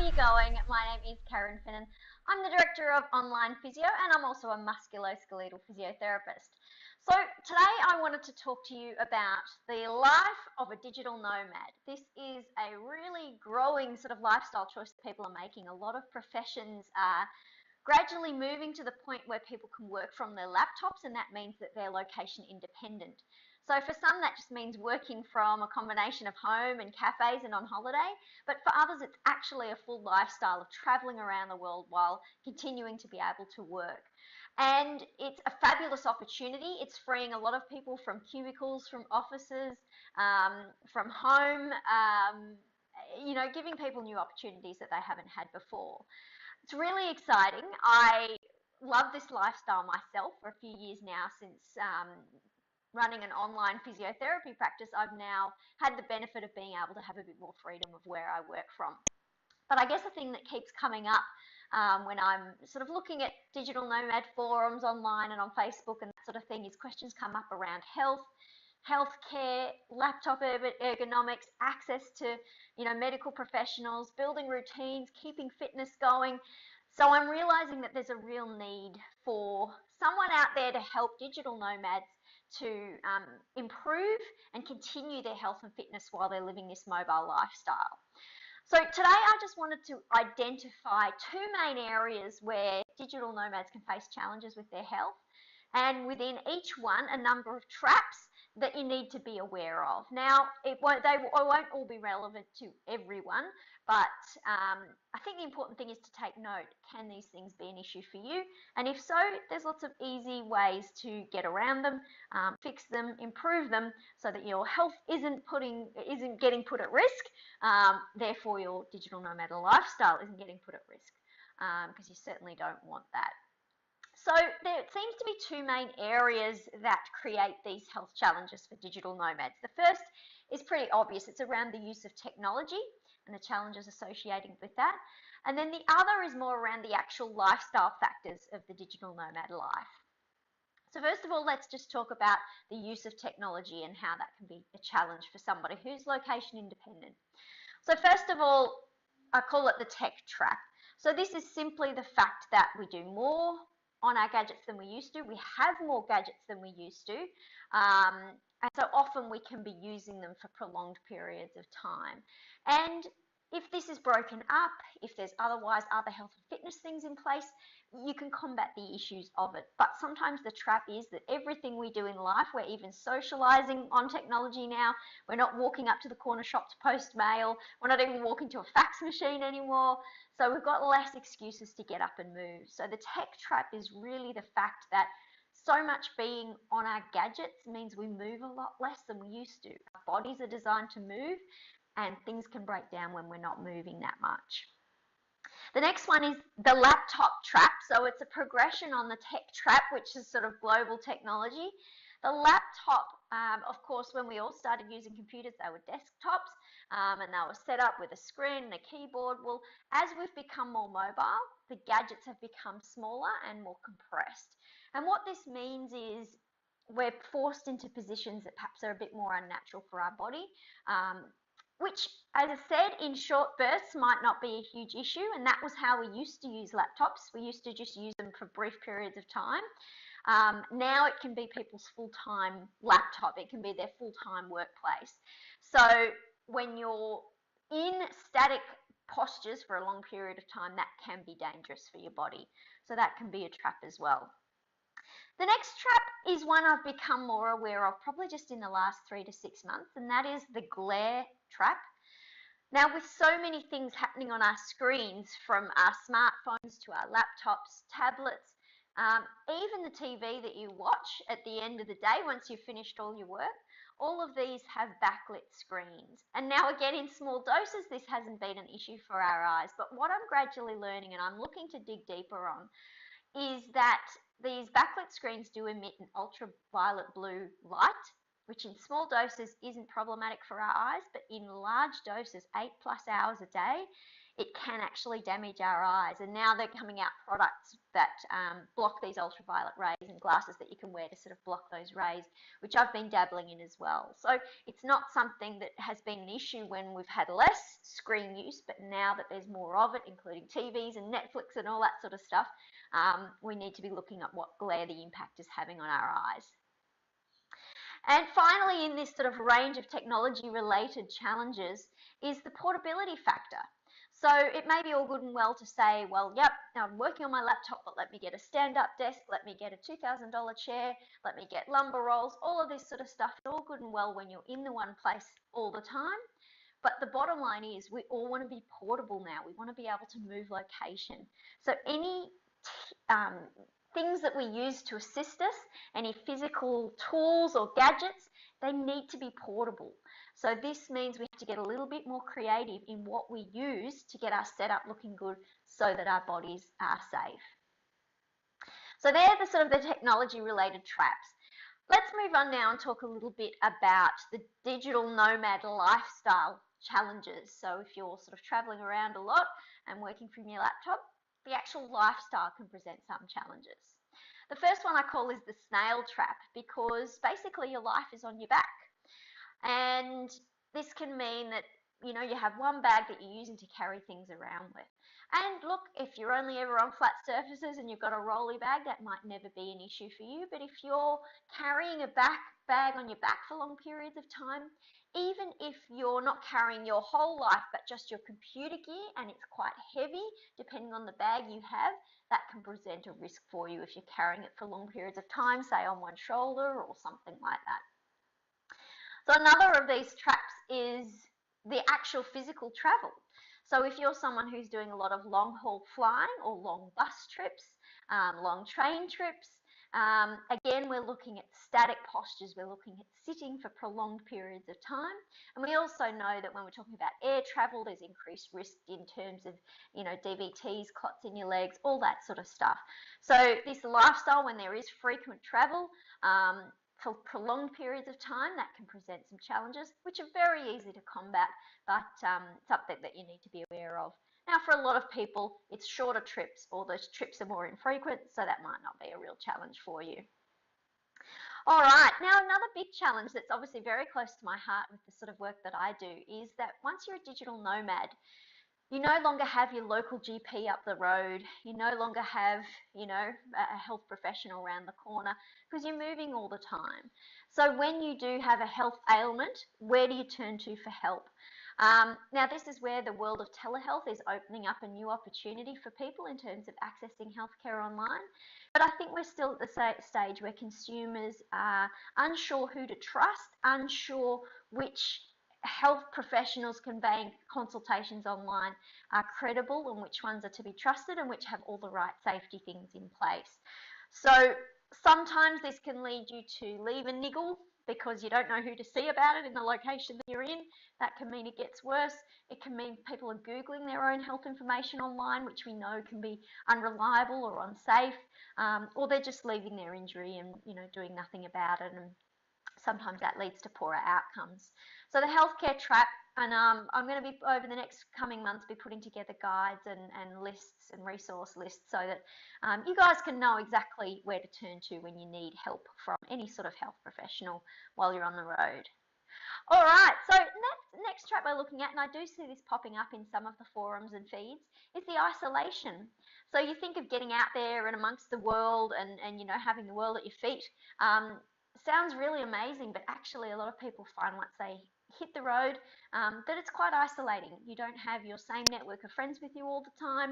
you going? My name is Karen Finnin. I'm the Director of Online Physio and I'm also a musculoskeletal physiotherapist. So today I wanted to talk to you about the life of a digital nomad. This is a really growing sort of lifestyle choice that people are making. A lot of professions are gradually moving to the point where people can work from their laptops, and that means that they're location independent. So for some, that just means working from a combination of home and cafes and on holiday. But for others, it's actually a full lifestyle of traveling around the world while continuing to be able to work. And it's a fabulous opportunity. It's freeing a lot of people from cubicles, from offices, from home, giving people new opportunities that they haven't had before. It's really exciting. I love this lifestyle myself for a few years now. Since running an online physiotherapy practice, I've now had the benefit of being able to have a bit more freedom of where I work from. But I guess the thing that keeps coming up when I'm sort of looking at digital nomad forums online and on Facebook and that sort of thing is questions come up around health, healthcare, laptop ergonomics, access to medical professionals, building routines, keeping fitness going. So I'm realizing that there's a real need for someone out there to help digital nomads to improve and continue their health and fitness while they're living this mobile lifestyle. So today I just wanted to identify two main areas where digital nomads can face challenges with their health, and within each one a number of traps that you need to be aware of. Now, they won't all be relevant to everyone, but I think the important thing is to take note. Can these things be an issue for you? And if so, there's lots of easy ways to get around them, fix them, improve them, so that your health isn't getting put at risk. Therefore, your digital nomad lifestyle isn't getting put at risk, because you certainly don't want that. So there seems to be two main areas that create these health challenges for digital nomads. The first is pretty obvious. It's around the use of technology and the challenges associated with that. And then the other is more around the actual lifestyle factors of the digital nomad life. So first of all, let's just talk about the use of technology and how that can be a challenge for somebody who's location independent. So first of all, I call it the tech trap. So this is simply the fact that we do more on our gadgets than we used to. We have more gadgets than we used to. And so often we can be using them for prolonged periods of time. And if this is broken up, if there's otherwise other health and fitness things in place, you can combat the issues of it. But sometimes the trap is that everything we do in life, we're even socializing on technology now. We're not walking up to the corner shop to post mail. We're not even walking to a fax machine anymore. So we've got less excuses to get up and move. So the tech trap is really the fact that so much being on our gadgets means we move a lot less than we used to. Our bodies are designed to move, and things can break down when we're not moving that much. The next one is the laptop trap. So it's a progression on the tech trap, which is sort of global technology. The laptop, of course, when we all started using computers, they were desktops, and they were set up with a screen and a keyboard. Well, as we've become more mobile, the gadgets have become smaller and more compressed. And what this means is we're forced into positions that perhaps are a bit more unnatural for our body, which, as I said, in short bursts might not be a huge issue, and that was how we used to use laptops. We used to just use them for brief periods of time. Now it can be people's full-time laptop. It can be their full-time workplace. So when you're in static postures for a long period of time, that can be dangerous for your body. So that can be a trap as well. The next trap is one I've become more aware of probably just in the last 3 to 6 months, and that is the glare trap. Now, with so many things happening on our screens, from our smartphones to our laptops, tablets, even the TV that you watch at the end of the day once you've finished all your work, all of these have backlit screens. And now again, in small doses, this hasn't been an issue for our eyes. But what I'm gradually learning, and I'm looking to dig deeper on, is that these backlit screens do emit an ultraviolet blue light, which in small doses isn't problematic for our eyes, but in large doses, 8+ hours a day, it can actually damage our eyes. And now they're coming out products that block these ultraviolet rays, and glasses that you can wear to sort of block those rays, which I've been dabbling in as well. So it's not something that has been an issue when we've had less screen use, but now that there's more of it, including TVs and Netflix and all that sort of stuff, we need to be looking at what glare the impact is having on our eyes. And finally, in this sort of range of technology related challenges is the portability factor. So it may be all good and well to say, well, yep, now I'm working on my laptop, but let me get a stand-up desk, let me get a $2,000 chair, let me get lumbar rolls, all of this sort of stuff. It's all good and well when you're in the one place all the time. But the bottom line is we all want to be portable now. We want to be able to move location. So any things that we use to assist us, any physical tools or gadgets, they need to be portable. So this means we have to get a little bit more creative in what we use to get our setup looking good so that our bodies are safe. So they're the sort of the technology related traps. Let's move on now and talk a little bit about the digital nomad lifestyle challenges. So if you're sort of traveling around a lot and working from your laptop, the actual lifestyle can present some challenges. The first one I call is the snail trap, because basically your life is on your back. And this can mean that, you have one bag that you're using to carry things around with. And look, if you're only ever on flat surfaces and you've got a rolly bag, that might never be an issue for you. But if you're carrying a bag on your back for long periods of time, even if you're not carrying your whole life, but just your computer gear, and it's quite heavy, depending on the bag you have, that can present a risk for you if you're carrying it for long periods of time, say on one shoulder or something like that. So another of these traps is the actual physical travel. So if you're someone who's doing a lot of long haul flying or long bus trips, long train trips, again, we're looking at static postures. We're looking at sitting for prolonged periods of time. And we also know that when we're talking about air travel, there's increased risk in terms of, DVTs, clots in your legs, all that sort of stuff. So this lifestyle, when there is frequent travel, for prolonged periods of time, that can present some challenges, which are very easy to combat, but something that you need to be aware of. Now, for a lot of people, it's shorter trips, or those trips are more infrequent, so that might not be a real challenge for you. All right, now another big challenge that's obviously very close to my heart with the sort of work that I do is that once you're a digital nomad, you no longer have your local GP up the road. You no longer have, a health professional around the corner because you're moving all the time. So when you do have a health ailment, where do you turn to for help? Now, this is where the world of telehealth is opening up a new opportunity for people in terms of accessing healthcare online. But I think we're still at the stage where consumers are unsure who to trust, unsure which health professionals conveying consultations online are credible and which ones are to be trusted and which have all the right safety things in place. So sometimes this can lead you to leave a niggle because you don't know who to see about it in the location that you're in. That can mean it gets worse. It can mean people are Googling their own health information online, which we know can be unreliable or unsafe, or they're just leaving their injury and doing nothing about it, and sometimes that leads to poorer outcomes. So the healthcare trap, and I'm going to be, over the next coming months, be putting together guides and lists and resource lists so that you guys can know exactly where to turn to when you need help from any sort of health professional while you're on the road. All right, so next trap we're looking at, and I do see this popping up in some of the forums and feeds, is the isolation. So you think of getting out there and amongst the world and having the world at your feet. Sounds really amazing, but actually a lot of people find once they hit the road that it's quite isolating. You don't have your same network of friends with you all the time,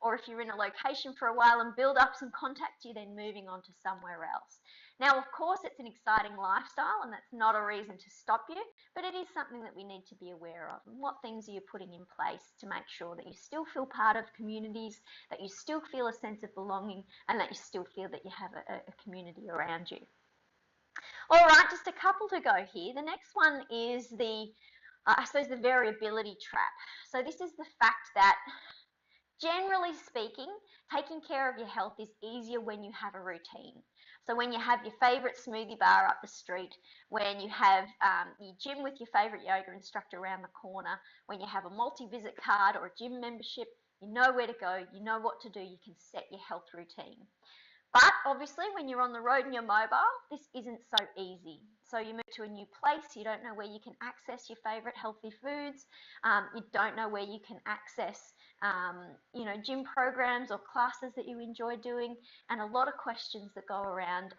or if you're in a location for a while and build up some contacts, you're then moving on to somewhere else. Now, of course, it's an exciting lifestyle, and that's not a reason to stop you, but it is something that we need to be aware of. And what things are you putting in place to make sure that you still feel part of communities, that you still feel a sense of belonging, and that you still feel that you have a community around you. All right, just a couple to go here. The next one is the variability trap. So this is the fact that, generally speaking, taking care of your health is easier when you have a routine. So when you have your favorite smoothie bar up the street, when you have your gym with your favorite yoga instructor around the corner, when you have a multi-visit card or a gym membership, you know where to go, you know what to do, you can set your health routine. But obviously, when you're on the road and you're mobile, this isn't so easy. So you move to a new place, you don't know where you can access your favorite healthy foods, you don't know where you can access, gym programs or classes that you enjoy doing, and a lot of questions that go around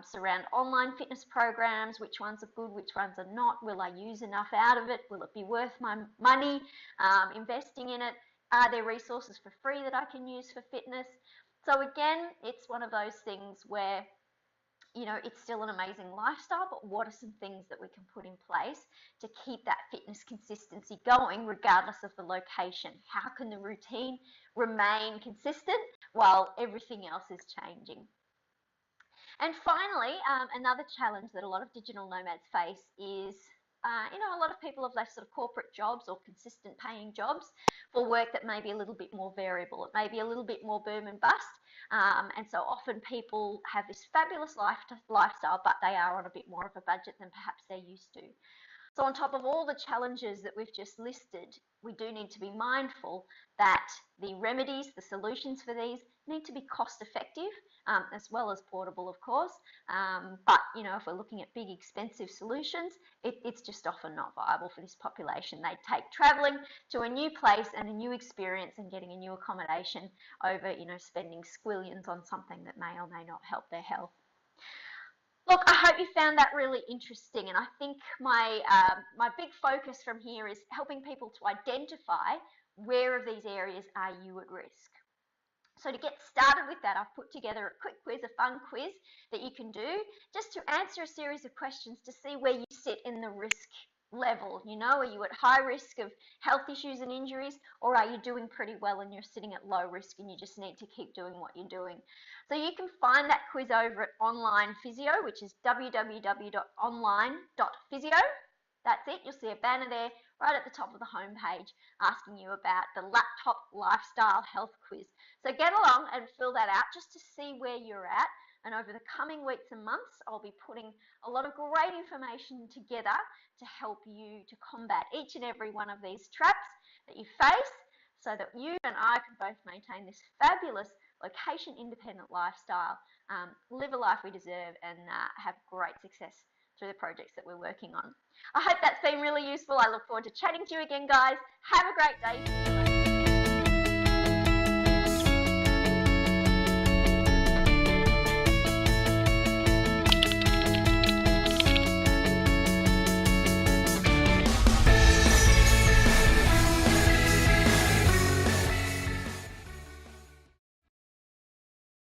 surround online fitness programs. Which ones are good, which ones are not? Will I use enough out of it? Will it be worth my money investing in it? Are there resources for free that I can use for fitness? So again, it's one of those things where, it's still an amazing lifestyle, but what are some things that we can put in place to keep that fitness consistency going regardless of the location? How can the routine remain consistent while everything else is changing? And finally, another challenge that a lot of digital nomads face is, a lot of people have left sort of corporate jobs or consistent paying jobs for work that may be a little bit more variable. It may be a little bit more boom and bust. And so often people have this fabulous lifestyle, but they are on a bit more of a budget than perhaps they're used to. So on top of all the challenges that we've just listed, we do need to be mindful that the remedies, the solutions for these need to be cost effective, as well as portable, of course. But, if we're looking at big expensive solutions, it's just often not viable for this population. They take traveling to a new place and a new experience and getting a new accommodation over, spending squillions on something that may or may not help their health. Look, I hope you found that really interesting, and I think my big focus from here is helping people to identify where of these areas are you at risk. So to get started with that, I've put together a quick quiz, a fun quiz that you can do just to answer a series of questions to see where you sit in the risk level. Are you at high risk of health issues and injuries, or are you doing pretty well and you're sitting at low risk and you just need to keep doing what you're doing? So you can find that quiz over at Online Physio, which is www.online.physio. That's it. You'll see a banner there right at the top of the homepage asking you about the laptop lifestyle health quiz. So get along and fill that out just to see where you're at. And over the coming weeks and months, I'll be putting a lot of great information together to help you to combat each and every one of these traps that you face, so that you and I can both maintain this fabulous location-independent lifestyle, live a life we deserve, and have great success through the projects that we're working on. I hope that's been really useful. I look forward to chatting to you again, guys. Have a great day.